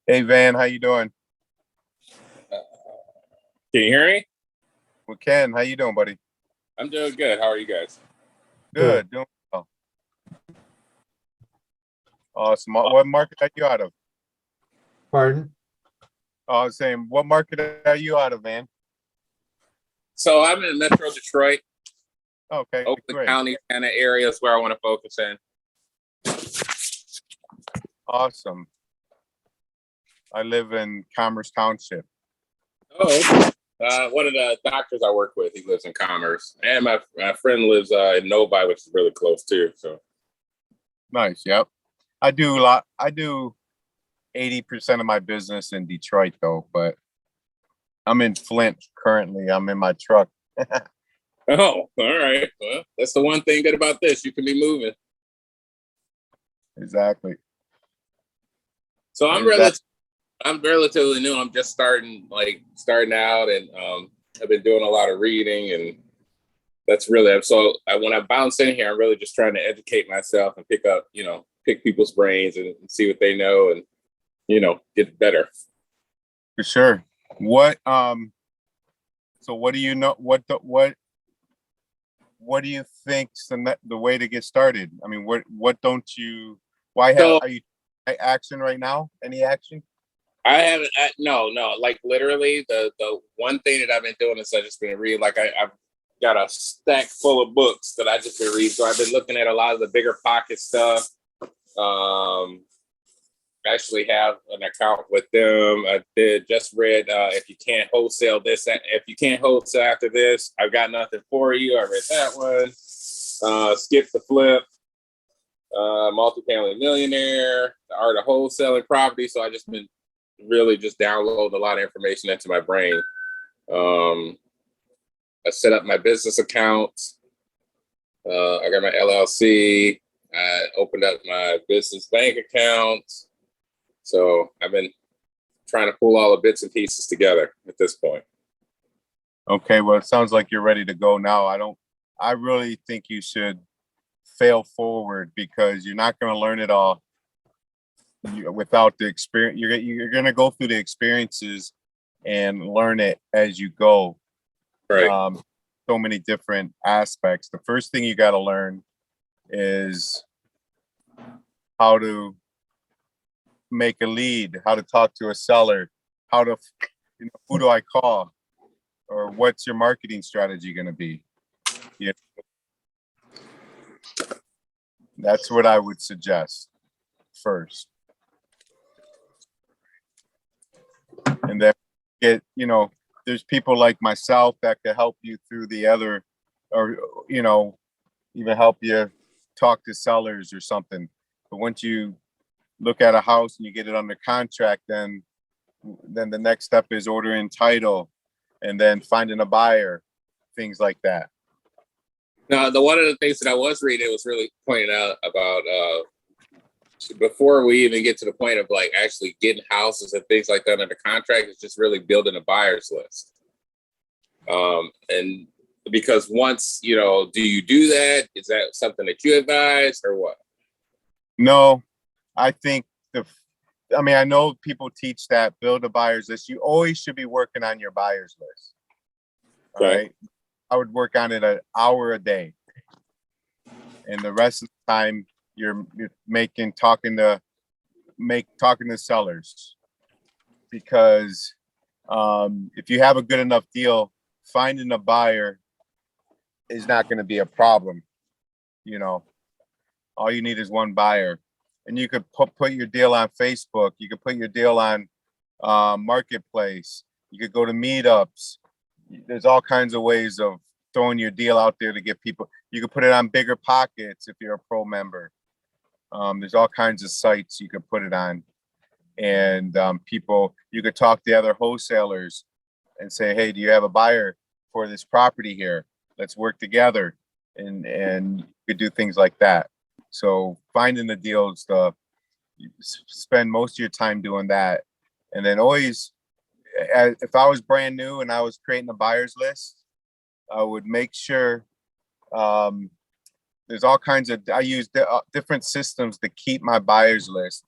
Hey Van, how you doing? Can you hear me? Well, Ken, how you doing, buddy? I'm doing good. How are you guys? Good. Good, doing well. Awesome. What market are you out of? Pardon? I was saying, what market are you out of, Van? So I'm in Metro Detroit, Okay, Oakland great, County kind of areas where I want to focus in. awesome. I live in Commerce Township. Oh, okay. One of the doctors I work with, he lives in Commerce, and my friend lives in Novi, which is really close too. So Nice. Yep. I do a lot. I do 80% of my business in Detroit, though. But I'm in Flint currently. I'm in my truck. oh, all right. Well, that's the one thing good about this. You can be moving. Exactly. So Is that I'm relatively new. I'm just starting out, and I've been doing a lot of reading, and that's really when I bounce in here, I'm really just trying to educate myself and pick people's brains and see what they know, and get better. for sure? What So what do you know? What do you think's the way to get started? I mean, what don't you? Why So are you action right now? Any action? I haven't, no, like literally the one thing that I've been doing is I've just been reading. I've got a stack full of books that I just been reading. So I've been looking at a lot of the bigger pocket stuff. I actually have an account with them. I did just read if you can't wholesale this, if you can't wholesale after this, I've got nothing for you. I read that one. Skip the flip, multifamily millionaire, the art of wholesaling property. So I just been really just downloading a lot of information into my brain. I set up my business account. I got my LLC. I opened up my business bank account. So I've been trying to pull all the bits and pieces together at this point. Okay, well, it sounds like you're ready to go now. I really think you should fail forward because you're not going to learn it all without the experience. You're going to go through the experiences and learn it as you go. Right. So many different aspects. The first thing you got to learn is how to make a lead, how to talk to a seller, how to, who do I call, or what's your marketing strategy going to be? Yeah, that's what I would suggest first, and then there's people like myself that could help you through the other, or even help you talk to sellers or something. But once you look at a house and you get it under contract, then the next step is ordering title and then finding a buyer, things like that. Now, one of the things that I was reading was really pointing out about before we even get to the point of like actually getting houses and things like that under contract, it's just really building a buyer's list. And because once, do you do that? Is that something that you advise or what? No, I think I know people teach that build a buyer's list. You always should be working on your buyer's list. All right. I would work on it an hour a day. And the rest of the time you're talking to sellers. Because if you have a good enough deal, finding a buyer is not going to be a problem. All you need is one buyer. And you could put your deal on Facebook. You could put your deal on Marketplace. You could go to meetups. There's all kinds of ways of throwing your deal out there to get people. You could put it on Bigger Pockets if you're a pro member. There's all kinds of sites you could put it on. And you could talk to other wholesalers and say, hey, do you have a buyer for this property here? Let's work together. And you could do things like that. So finding the deals, you spend most of your time doing that. And then always, if I was brand new and I was creating a buyer's list, I would make sure there's all kinds of, I use different systems to keep my buyer's list.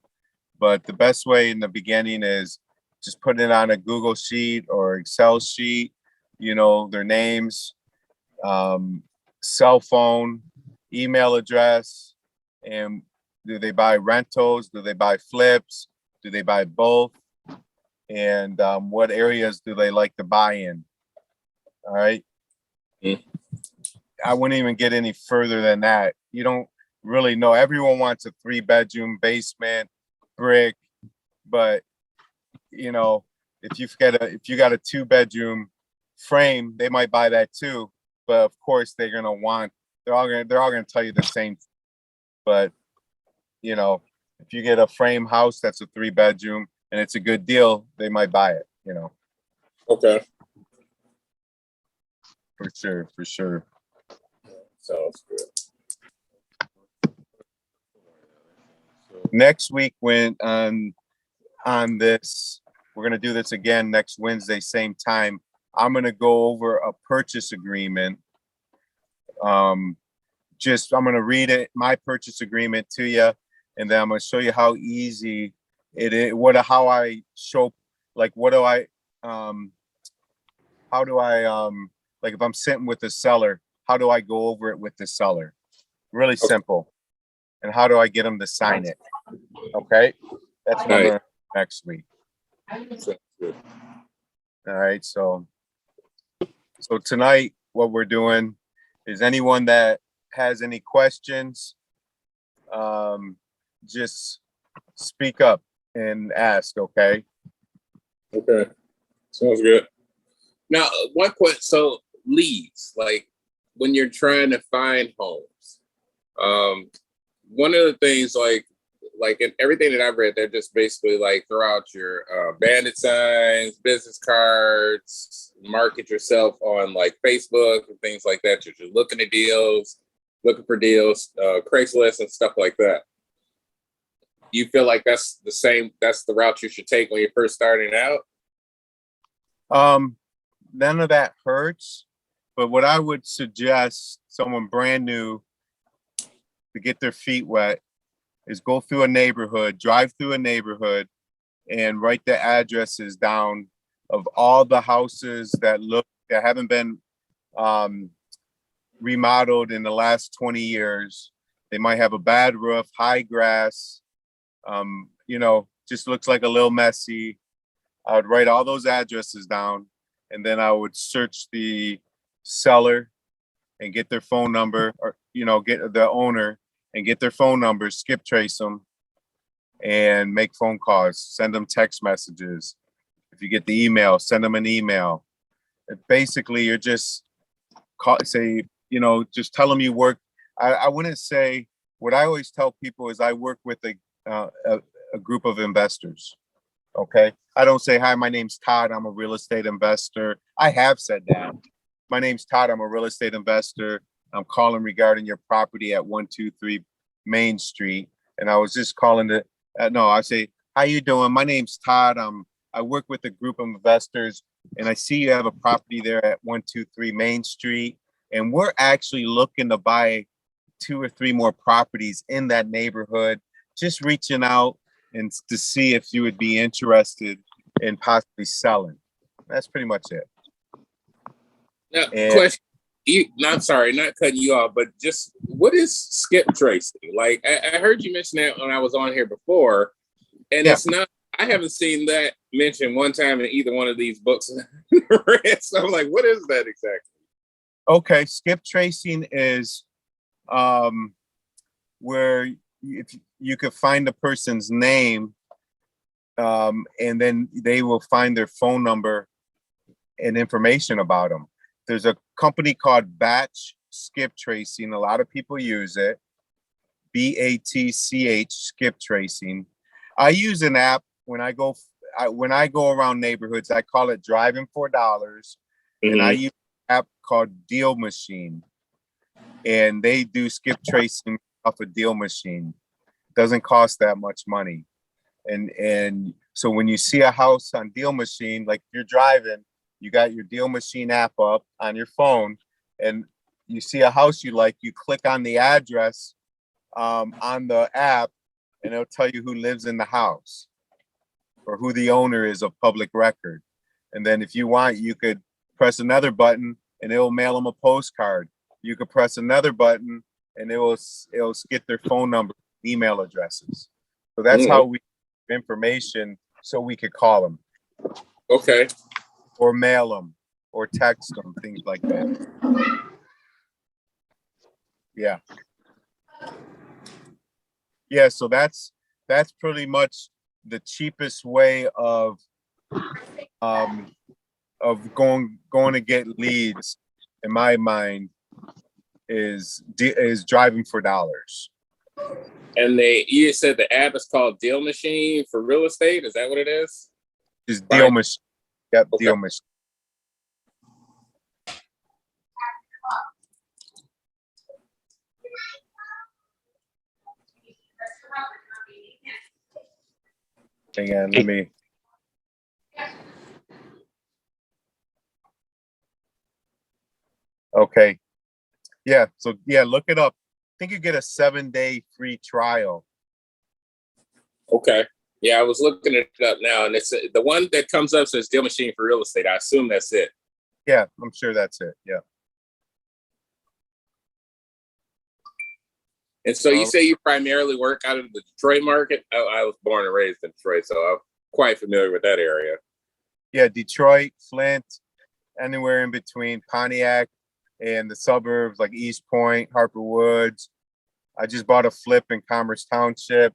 But the best way in the beginning is just put it on a Google sheet or Excel sheet, their names, cell phone, email address, and do they buy rentals? Do they buy flips? Do they buy both? And what areas do they like to buy in? All right. I wouldn't even get any further than that. You don't really know. Everyone wants a 3-bedroom basement, brick, but if you got a 2-bedroom frame, they might buy that too. But of course, they're all gonna tell you the same. But if you get a frame house that's a 3-bedroom and it's a good deal, they might buy it. Okay. For sure. Sounds good. Next week, when on this, we're gonna do this again next Wednesday, same time. I'm gonna go over a purchase agreement. I'm gonna read my purchase agreement to you, and then I'm gonna show you how easy it is. How I show, like, how do I like if I'm sitting with the seller, how do I go over it with the seller? Really simple. And how do I get them to sign it? Okay, that's what I'm gonna do next week. All right, so tonight what we're doing is, anyone that has any questions, just speak up and ask. Okay. Okay. Sounds good. Now, one question. So leads, like when you're trying to find homes, one of the things, like in everything that I've read, they're just basically like throw out your bandit signs, business cards, market yourself on like Facebook and things like that. You're just looking for deals, Craigslist and stuff like that. You feel like that's the route you should take when you're first starting out? None of that hurts, but what I would suggest someone brand new to get their feet wet is go through a neighborhood, drive through a neighborhood, and write the addresses down of all the houses that haven't been remodeled in the last 20 years. They might have a bad roof, high grass, just looks like a little messy. I would write all those addresses down, and then I would search the seller and get their phone number, or get the owner and get their phone number, skip trace them, and make phone calls, send them text messages. If you get the email, send them an email. Basically, you're just just tell them you work. I wouldn't say, what I always tell people is I work with a group of investors. Okay. I don't say, hi, my name's Todd. I'm a real estate investor. I have said that. My name's Todd. I'm a real estate investor. I'm calling regarding your property at 123 Main Street. And I was just calling I say, how you doing? My name's Todd. I work with a group of investors, and I see you have a property there at 123 Main Street. And we're actually looking to buy 2 or 3 more properties in that neighborhood. Just reaching out and to see if you would be interested in possibly selling. That's pretty much it. Now, question. I'm sorry, not cutting you off, but just what is skip tracing? Like I heard you mention that when I was on here before, and it's not. I haven't seen that mentioned one time in either one of these books. So I'm like, what is that exactly? Okay, skip tracing is where if you could find the person's name, and then they will find their phone number and information about them. There's a company called Batch Skip Tracing. A lot of people use it. BATCH Skip Tracing. I use an app when I go around neighborhoods. I call it Driving for Dollars, and I use an app called Deal Machine, and they do skip tracing off a Deal Machine. Doesn't cost that much money, and so when you see a house on Deal Machine, like you're driving, you got your Deal Machine app up on your phone, and you see a house you like, you click on the address on the app, and it'll tell you who lives in the house or who the owner is of public record. And then if you want, you could press another button and it will mail them a postcard. You could press another button and it'll get their phone number, email addresses. So that's how we get information so we could call them. Okay. Or mail them or text them, things like that. Yeah. Yeah, so that's pretty much the cheapest way of going to get leads, in my mind, is driving for dollars. And you said the app is called Deal Machine for real estate. Is that what it is? Just Deal Machine. Yep, Okay. Deal Machine. Again, let me. Okay. Yeah. So yeah, look it up. I think you get a 7-day free trial. Okay. Yeah, I was looking it up now, and it's the one that comes up says Deal Machine for real estate. I assume that's it. Yeah, I'm sure that's it. Yeah. And so you say you primarily work out of the Detroit market? I was born and raised in Detroit, so I'm quite familiar with that area. Yeah, Detroit, Flint, anywhere in between, Pontiac, and the suburbs like East Point, Harper Woods. I just bought a flip in Commerce Township,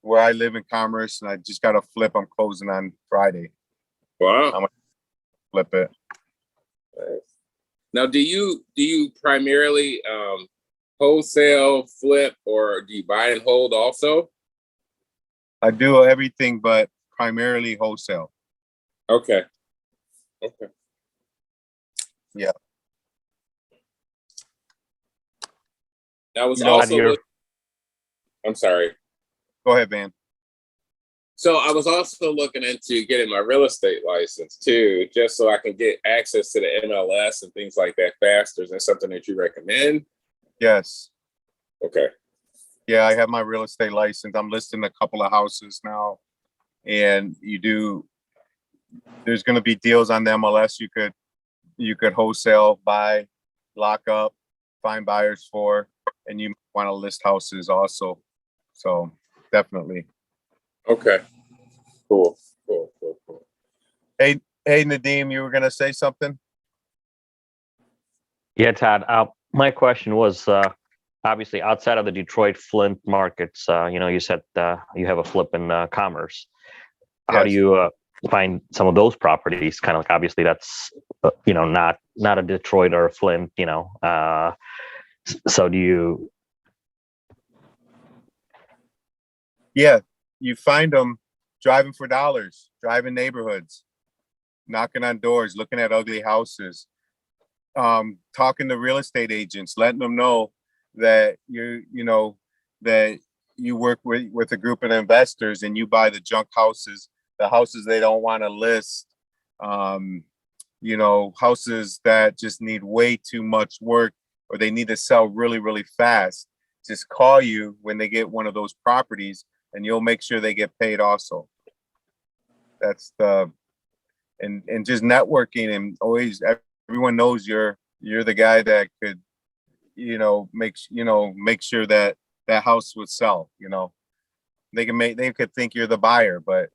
where I live in Commerce, and I just got a flip. I'm closing on Friday. Wow. I'm gonna flip it. Now, do you primarily wholesale, flip, or do you buy and hold also? I do everything, but primarily wholesale. Okay. Okay. Yeah. I was also I'm sorry. Go ahead, Van. So I was also looking into getting my real estate license too, just so I can get access to the MLS and things like that faster. Is that something that you recommend? Yes. Okay. Yeah, I have my real estate license. I'm listing a couple of houses now, and there's going to be deals on the MLS. You could wholesale, buy, lock up, find buyers for, and you want to list houses also. So definitely. Okay. Cool. Hey, Nadeem, you were going to say something? Yeah, Todd. My question was obviously outside of the Detroit, Flint markets. You said you have a flip in Commerce. How do you find some of those properties? Kind of like obviously that's not a Detroit or a Flint. So do you? Yeah, you find them driving for dollars, driving neighborhoods, knocking on doors, looking at ugly houses, talking to real estate agents, letting them know that that you work with a group of investors and you buy the junk houses, the houses they don't want to list, houses that just need way too much work or they need to sell really, really fast. Just call you when they get one of those properties and you'll make sure they get paid also. That's and just networking, and always everyone knows you're the guy that could, make sure that house would sell. They could think you're the buyer, but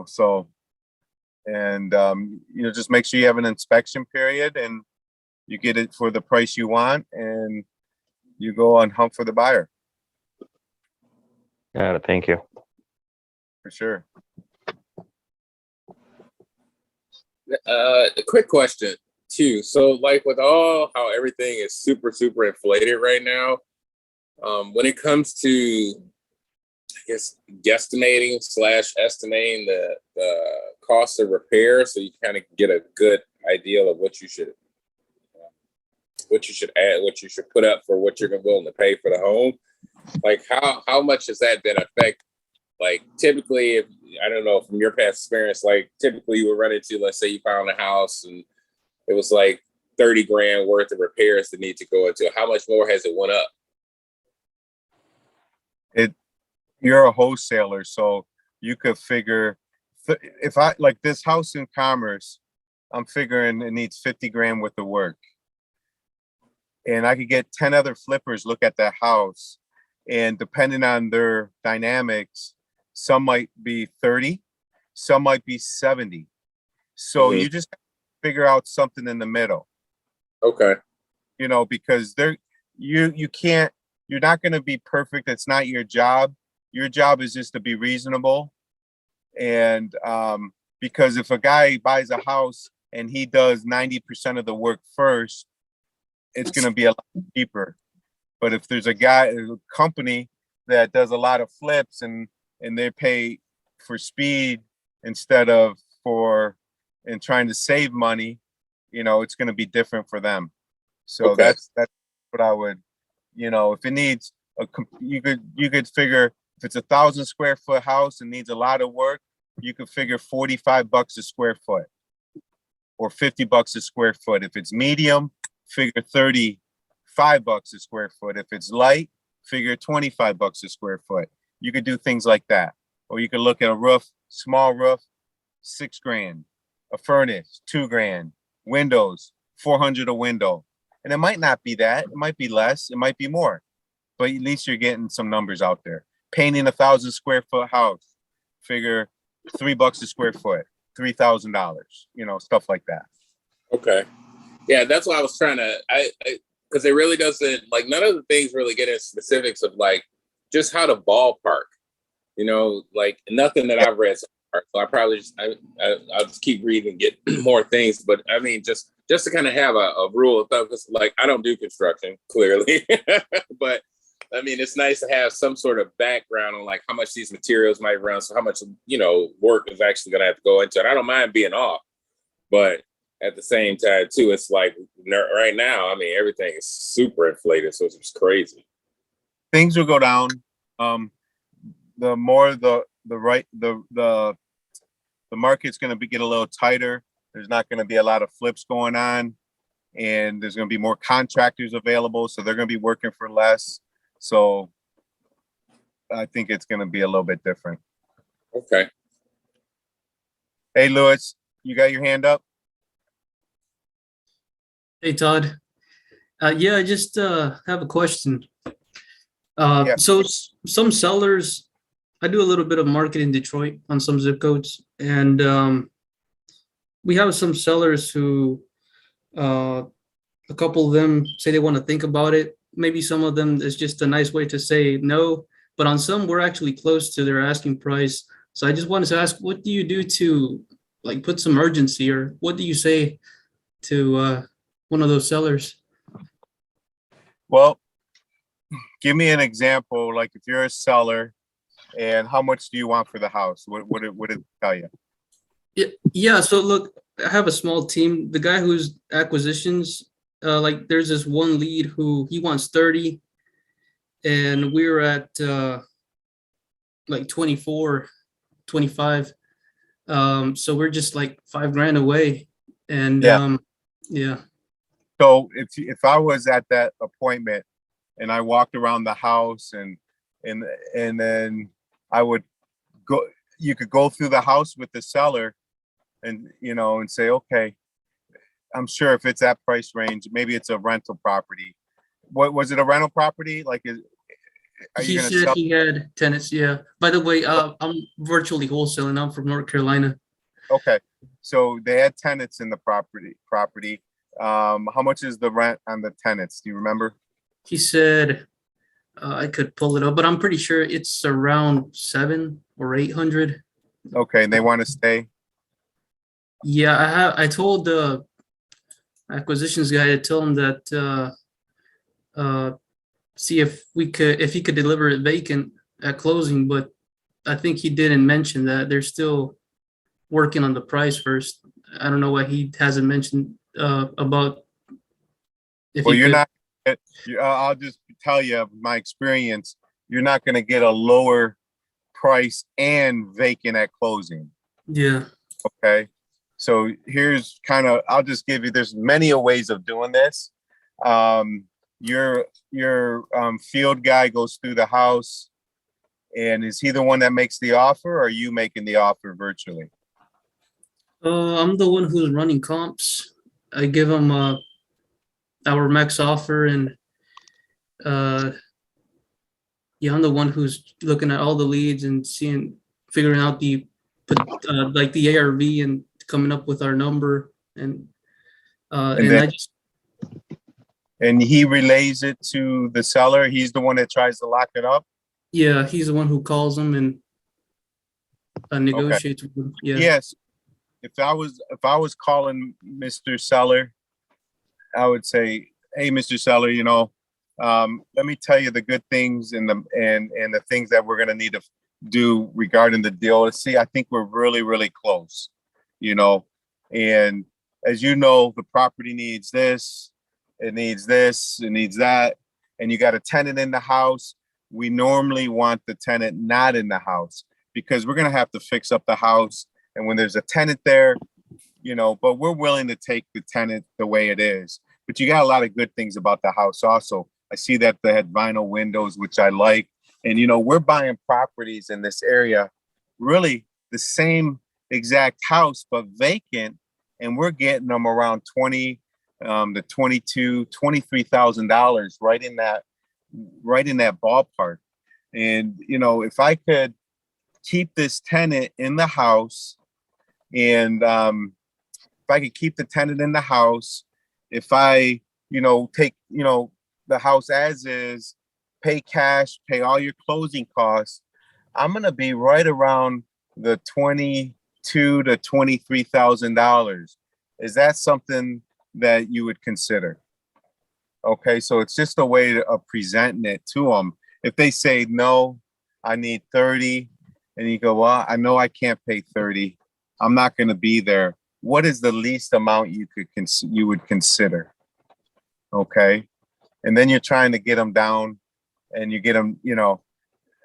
so, and just make sure you have an inspection period and you get it for the price you want and you go on hunt for the buyer. Got it. Thank you. For sure. A quick question too. So like with how everything is super, super inflated right now, when it comes to, I guess, guesstimating / estimating the cost of repair, so you kind of get a good idea of what you should add, what you should put up for what you're willing to pay for the home. Like how much has that been affected? Like typically, if I don't know from your past experience, like typically you would run into, let's say you found a house and it was like 30 grand worth of repairs that need to go into. How much more has it went up? you're a wholesaler, so you could figure if I like this house in Commerce, I'm figuring it needs 50 grand worth of work. And I could get 10 other flippers look at that house, and depending on their dynamics, some might be 30, some might be 70. So Mhm. you just figure out something in the middle, Okay. you know, because you can't, you're not going to be perfect. It's not your job. Your job is just to be reasonable. And because if a guy buys a house and he does 90% of the work first, it's going to be a lot cheaper. But if there's a company that does a lot of flips and they pay for speed instead of and trying to save money, you know, it's going to be different for them. So Okay. that's what I would, you know, if it needs you could figure if it's 1,000 square foot house and needs a lot of work, you could figure $45 a square foot or $50 a square foot. If it's medium, figure $35 a square foot. If it's light, figure $25 a square foot. You could do things like that. Or you could look at a roof, small roof, 6 grand, a furnace, 2 grand, windows, 400 a window. And it might not be that, it might be less, it might be more, but at least you're getting some numbers out there. Painting 1,000 square foot house, figure $3 a square foot, $3,000, you know, stuff like that. Okay. Yeah, that's why I was trying to, because it really doesn't, like, none of the things really get into specifics of, like, just how to ballpark, you know, like, nothing that I've read so far. So I probably just, I'll just keep reading and get more things. But I mean, just to kind of have a rule of thumb, because, like, I don't do construction, clearly. But I mean, it's nice to have some sort of background on, like, how much these materials might run, so how much, you know, work is actually going to have to go into it. I don't mind being off, but at the same time, too, it's like right now, I mean, everything is super inflated, so it's just crazy. Things will go down. The more the market's going to get a little tighter. There's not going to be a lot of flips going on, and there's going to be more contractors available, so they're going to be working for less. So I think it's going to be a little bit different. Okay. Hey, Louis, you got your hand up? Hey, Todd. Yeah, I just have a question. Yeah. So some sellers, I do a little bit of marketing in Detroit on some zip codes, and we have some sellers who, a couple of them say they want to think about it. Maybe some of them is just a nice way to say no, but on some we're actually close to their asking price. So I just wanted to ask, what do you do to, like, put some urgency, or what do you say to one of those sellers? Well, give me an example. Like, if you're a seller, and how much do you want for the house? What did it tell you? Yeah. So look, I have a small team. The guy who's acquisitions, like, there's this one lead who he wants 30, and we're at like 24, 25. So we're just like 5 grand away. And Yeah. yeah. So if I was at that appointment and I walked around the house and then I would go, you could go through the house with the seller and, you know, and say, okay, I'm sure if it's that price range, maybe it's a rental property. What was it, a rental property? Like, are you He gonna said sell? he had tenants. Yeah. By the way, I'm virtually wholesaling. I'm from North Carolina. Okay, so they had tenants in the property. How much is the rent on the tenants? Do you remember? He said, I could pull it up, but I'm pretty sure it's around 700 or 800. Okay, and they want to stay. Yeah, I told the acquisitions guy to tell him that see if he could deliver it vacant at closing, but I think he didn't mention that they're still working on the price first. I don't know why he hasn't mentioned about if Well, he you're could. not. I'll just tell you my experience. You're not going to get a lower price and vacant at closing. Yeah. Okay. So here's I'll just give you, there's many ways of doing this. Your field guy goes through the house. And is he the one that makes the offer, or are you making the offer virtually? I'm the one who's running comps. I give him our max offer, and uh, yeah, I'm the one who's looking at all the leads and figuring out like the ARV and coming up with our number, and And I then, just and he relays it to the seller. He's the one that tries to lock it up. yeah, he's the one who calls them and negotiates with them. Yeah, Yes. If I was calling Mr. Seller, I would say, "Hey, Mr. Seller, let me tell you the good things and the things that we're gonna need to do regarding the deal. See, I think we're really, really close, and as you know, the property needs this, it needs this, it needs that, and you got a tenant in the house. We normally want the tenant not in the house because we're gonna have to fix up the house. And when there's a tenant there, but we're willing to take the tenant the way it is. But you got a lot of good things about the house also. I see that they had vinyl windows, which I like. And, we're buying properties in this area, really the same exact house, but vacant. And we're getting them around 20 to 22, $23,000 right in that ballpark. And, if I could keep this tenant in the house, and if I could keep the tenant in the house, if I, take, the house as is, pay cash, pay all your closing costs, I'm gonna be right around the $22,000 to $23,000. Is that something that you would consider? Okay, so it's just a way of presenting it to them. If they say no, I need 30, and you go, well, I know I can't pay 30. I'm not going to be there. What is the least amount you would consider? Okay. And then you're trying to get them down, and you get them, you're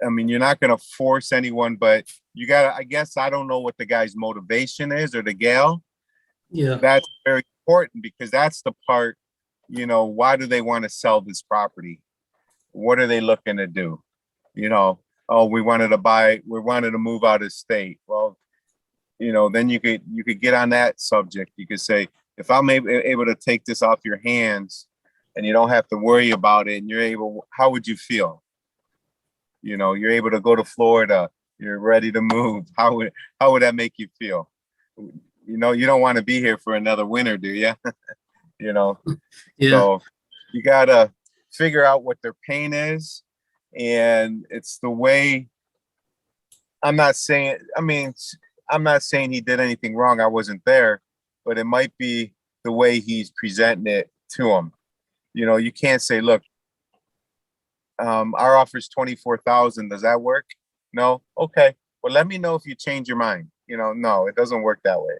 not going to force anyone, but you got to, I guess, I don't know what the guy's motivation is, or the gal. yeah, That's very important, because that's the part, why do they want to sell this property? What are they looking to do? Oh, we wanted to move out of state. Well, then you could get on that subject. You could say, if I'm able to take this off your hands and you don't have to worry about it, and how would you feel? You're able to go to Florida, you're ready to move. How would that make you feel? You don't want to be here for another winter, do you? yeah, So you gotta figure out what their pain is. And it's the way, I'm not saying he did anything wrong. I wasn't there, but it might be the way he's presenting it to him. You can't say, look, our offer is 24,000. Does that work? No. Okay. Well, let me know if you change your mind. No, it doesn't work that way.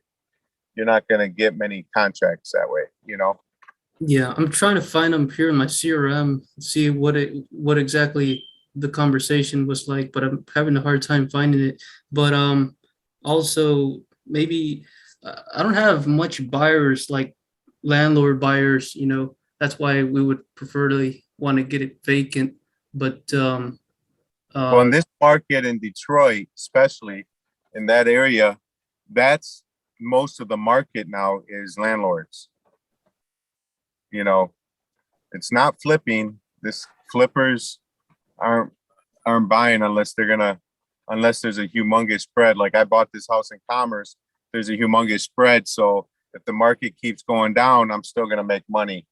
You're not going to get many contracts that way, yeah. I'm trying to find them here in my CRM, see what exactly the conversation was like, but I'm having a hard time finding it. But also maybe I don't have much buyers, like landlord buyers. That's why we would preferably want to get it vacant. But well, in this market in Detroit, especially in that area, that's most of the market now is landlords. It's not flipping. This flippers aren't buying unless there's a humongous spread. Like, I bought this house in Commerce. There's a humongous spread. So if the market keeps going down, I'm still gonna make money.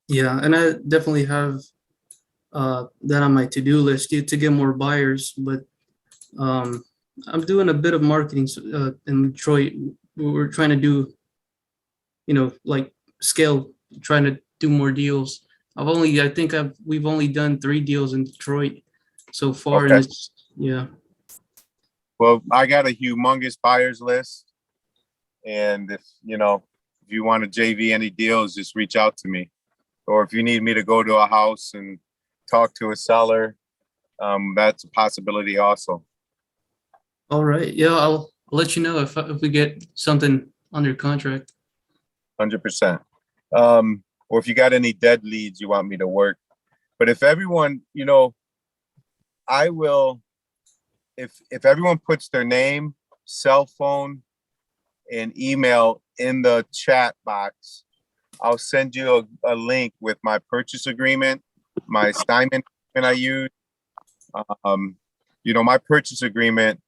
yeah, and I definitely have that on my to-do list to get more buyers. But I'm doing a bit of marketing in Detroit. We're trying to do, like scale, trying to do more deals. We've only done 3 deals in Detroit so far. Okay. And yeah. Well, I got a humongous buyers list. And if you want to JV any deals, just reach out to me. Or if you need me to go to a house and talk to a seller, that's a possibility also. All right. Yeah, I'll let you know if we get something under contract. 100%. Or if you got any dead leads you want me to work. But if everyone, I will, if everyone puts their name, cell phone, and email in the chat box, I'll send you a link with my purchase agreement, my assignment I use. My purchase agreement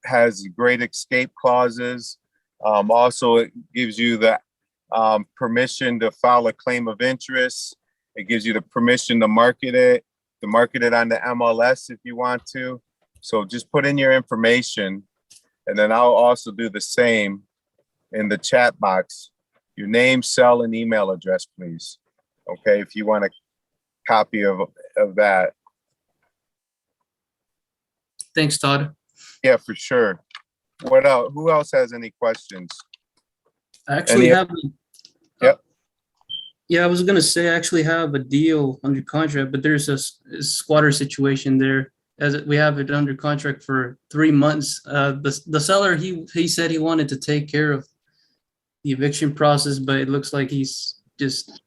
has great escape clauses. Also, it gives you the permission to file a claim of interest. It gives you the permission to market it on the MLS if you want to. So just put in your information, and then I'll also do the same in the chat box. Your name, cell, and email address, please. Okay, if you want a copy of that. Thanks, Todd. Yeah, for sure. What else? Who else has any questions? I actually have. Yep. Yeah, I was gonna say I actually have a deal under contract, but there's a squatter situation there. As we have it under contract for 3 months. The seller he said he wanted to take care of the eviction process, but it looks like he's just.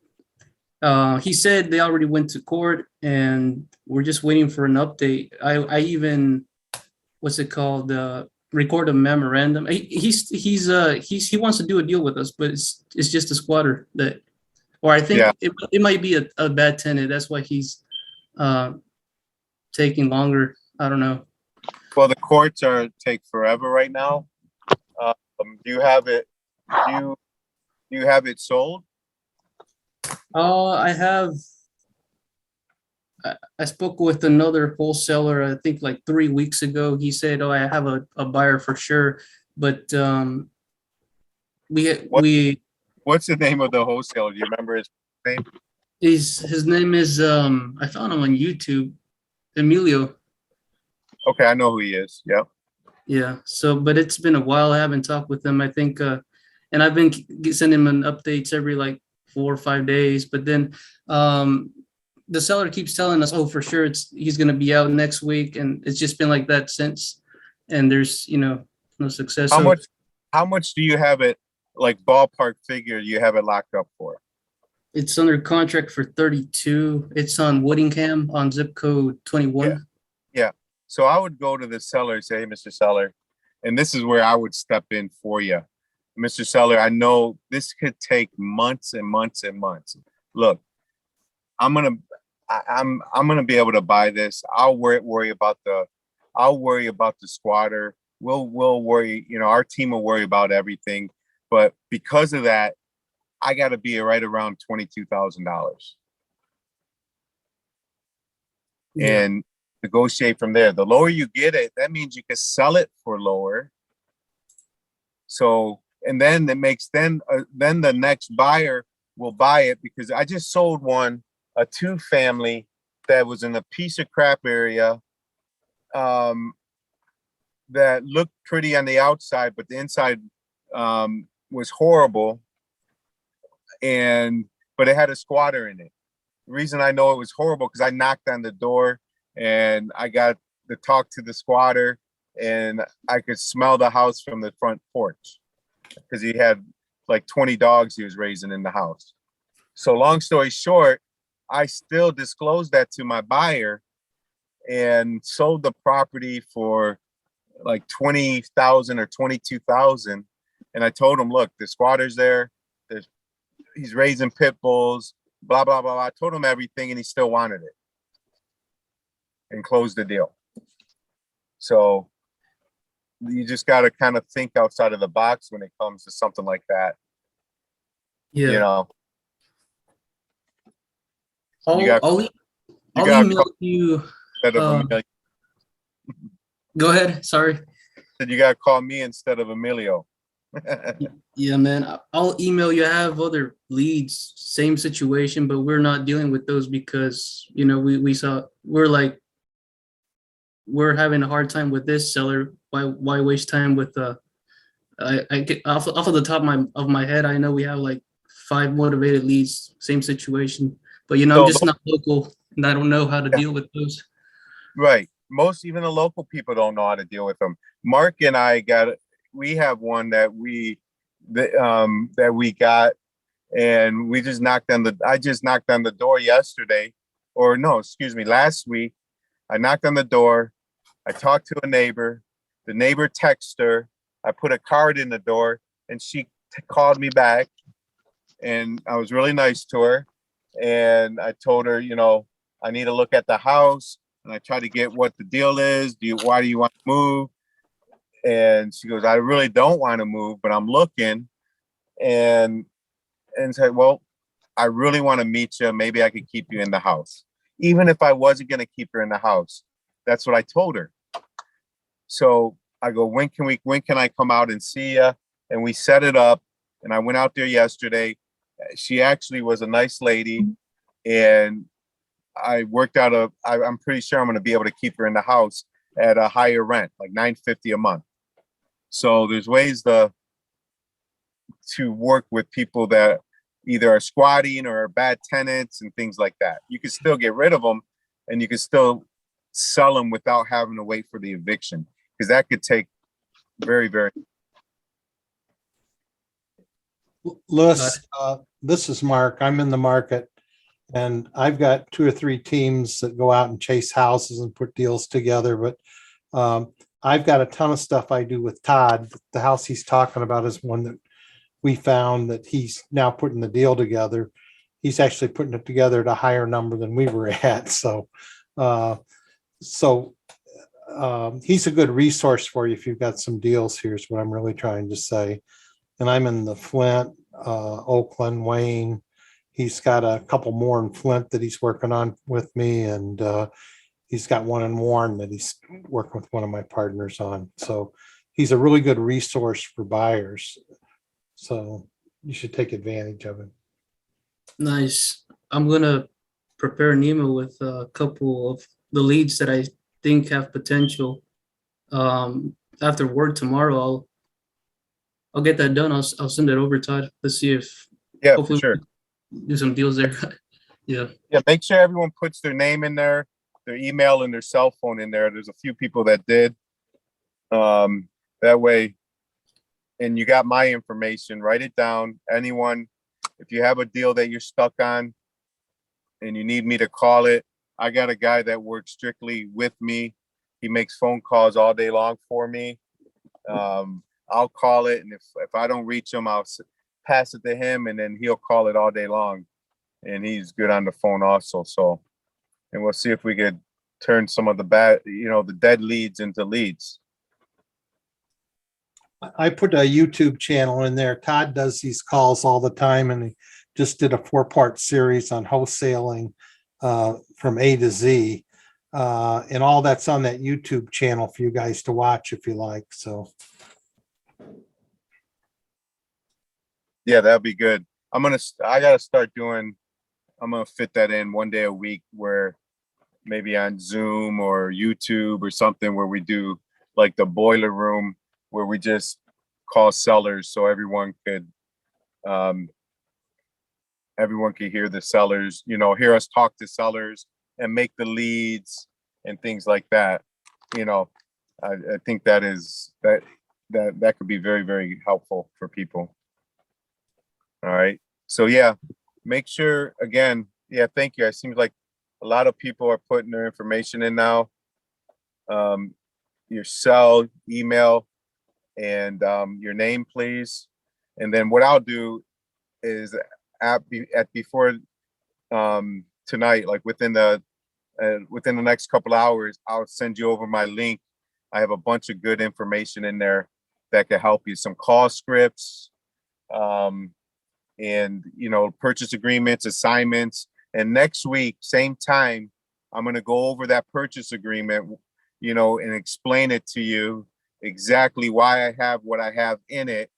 He said they already went to court, and we're just waiting for an update. I even, what's it called? Record a memorandum. He wants to do a deal with us, but it's just a squatter that, or I think Yeah. it might be a bad tenant. That's why he's taking longer. I don't know. Well, the courts take forever right now. Do you have it? Do you have it sold? I have. I spoke with another wholesaler, I think like 3 weeks ago. He said, "Oh, I have a buyer for sure," but What's the name of the wholesaler? Do you remember his name? his name is I found him on YouTube, Emilio. Okay, I know who he is. Yep. Yeah. So, but it's been a while. I haven't talked with him. I think, and I've been sending him updates every like 4 or 5 days. But then the seller keeps telling us, "Oh, for sure, he's going to be out next week," and it's just been like that since. And there's no success. How much do you have it, like ballpark figure, you have it locked up for? It's under contract for 32. It's on Woodingham on zip code 21. Yeah. So I would go to the seller and say, "Hey, Mr. Seller," and this is where I would step in for you. "Mr. Seller, I know this could take months and months and months. Look, I'm gonna be able to buy this. I'll worry about the squatter. We'll worry, our team will worry about everything. But because of that, I gotta be right around $22,000. Yeah. And negotiate from there. The lower you get it, that means you can sell it for lower. So, and then it makes then the next buyer will buy it, because I just sold a 2-family that was in a piece of crap area, that looked pretty on the outside, but the inside was horrible. But it had a squatter in it. The reason I know it was horrible, because I knocked on the door and I got to talk to the squatter, and I could smell the house from the front porch, because he had like 20 dogs he was raising in the house. So long story short, I still disclosed that to my buyer and sold the property for like 20,000 or 22,000. And I told him, "Look, the squatter's there. He's raising pit bulls, blah, blah, blah." I told him everything, and he still wanted it, and closed the deal. So you just got to kind of think outside of the box when it comes to something like that. Yeah. I'll You got email you. instead of Emilio. Go ahead. Sorry. Said you got to call me instead of Emilio. Yeah, man. I'll email you. I have other leads, same situation, but we're not dealing with those because we're having a hard time with this seller. Why waste time with I get off of the top of my head, I know we have like 5 motivated leads, same situation. But I'm just not local, and I don't know how to deal with those. Right. Even the local people don't know how to deal with them. Mark and I we have one that we got, and I just knocked on the door yesterday, or no, excuse me, last week. I knocked on the door. I talked to a neighbor. The neighbor texted her. I put a card in the door, and she called me back. And I was really nice to her. And I told her, you know, I need to look at the house. And I tried to get what the deal is. Why do you want to move? And she goes, I really don't want to move, but I'm looking. And said, well, I really want to meet you. Maybe I could keep you in the house. Even if I wasn't going to keep her in the house. That's what I told her. So I go, when can I come out and see you? And we set it up. And I went out there yesterday. She actually was a nice lady. And I worked out I'm pretty sure I'm going to be able to keep her in the house at a higher rent, like $950 a month. So there's ways to work with people that either are squatting or are bad tenants and things like that. You can still get rid of them, and you can still sell them without having to wait for the eviction, because that could take very, very. Louis, this is Mark. I'm in the market, and I've got 2 or 3 teams that go out and chase houses and put deals together. But I've got a ton of stuff I do with Todd. The house he's talking about is one that we found that he's now putting the deal together. He's actually putting it together at a higher number than we were at. So he's a good resource for you if you've got some deals. Here's what I'm really trying to say. And I'm in the Flint, Oakland, Wayne. He's got a couple more in Flint that he's working on with me. And he's got one in Warren that he's working with one of my partners on. So he's a really good resource for buyers. So you should take advantage of it. Nice. I'm gonna prepare an email with a couple of the leads that I think have potential. After work tomorrow, I'll get that done. I'll send it over, Todd. Let's see if For sure. do some deals there. Yeah. Make sure everyone puts their name in there, their email, and their cell phone in there. There's a few people that did. That way. And you got my information, write it down. Anyone, if you have a deal that you're stuck on and you need me to call it, I got a guy that works strictly with me. He makes phone calls all day long for me. I'll call it. And if I don't reach him, I'll pass it to him, and then he'll call it all day long. And he's good on the phone also. So, and we'll see if we could turn some of the dead leads into leads. I put a YouTube channel in there. Todd does these calls all the time, and he just did a 4-part series on wholesaling from A to Z. And all that's on that YouTube channel for you guys to watch if you like. So. Yeah, that'd be good. I'm going to fit that in one day a week, where maybe on Zoom or YouTube or something, where we do like the boiler room, where we just call sellers so everyone could hear the sellers, hear us talk to sellers and make the leads and things like that. I think that could be very, very helpful for people. All right. So yeah, make sure again. Yeah. Thank you. It seems like a lot of people are putting their information in now. Your cell, email, and your name, please. And then what I'll do is before tonight, like within the next couple hours, I'll send you over my link. I have a bunch of good information in there that can help you. Some call scripts, and purchase agreements, assignments. And next week, same time, I'm going to go over that purchase agreement, and explain it to you exactly why I have what I have in it.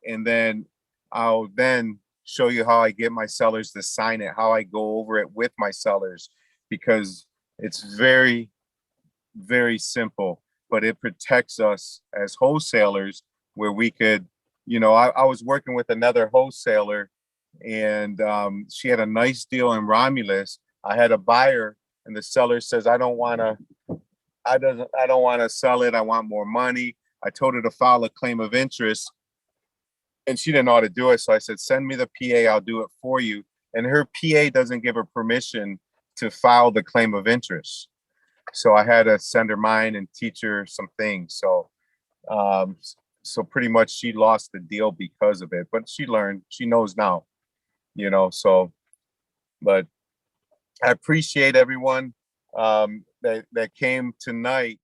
And then I'll then show you how I get my sellers to sign it, how I go over it with my sellers, because it's very, very simple, but it protects us as wholesalers, where we could, I was working with another wholesaler, and she had a nice deal in Romulus. I had a buyer, and the seller says, I don't want to sell it. I want more money. I told her to file a claim of interest, and she didn't know how to do it. So I said, send me the PA, I'll do it for you. And her PA doesn't give her permission to file the claim of interest. So I had to send her mine and teach her some things. So pretty much she lost the deal because of it, but she learned, she knows now, so, but I appreciate everyone that came tonight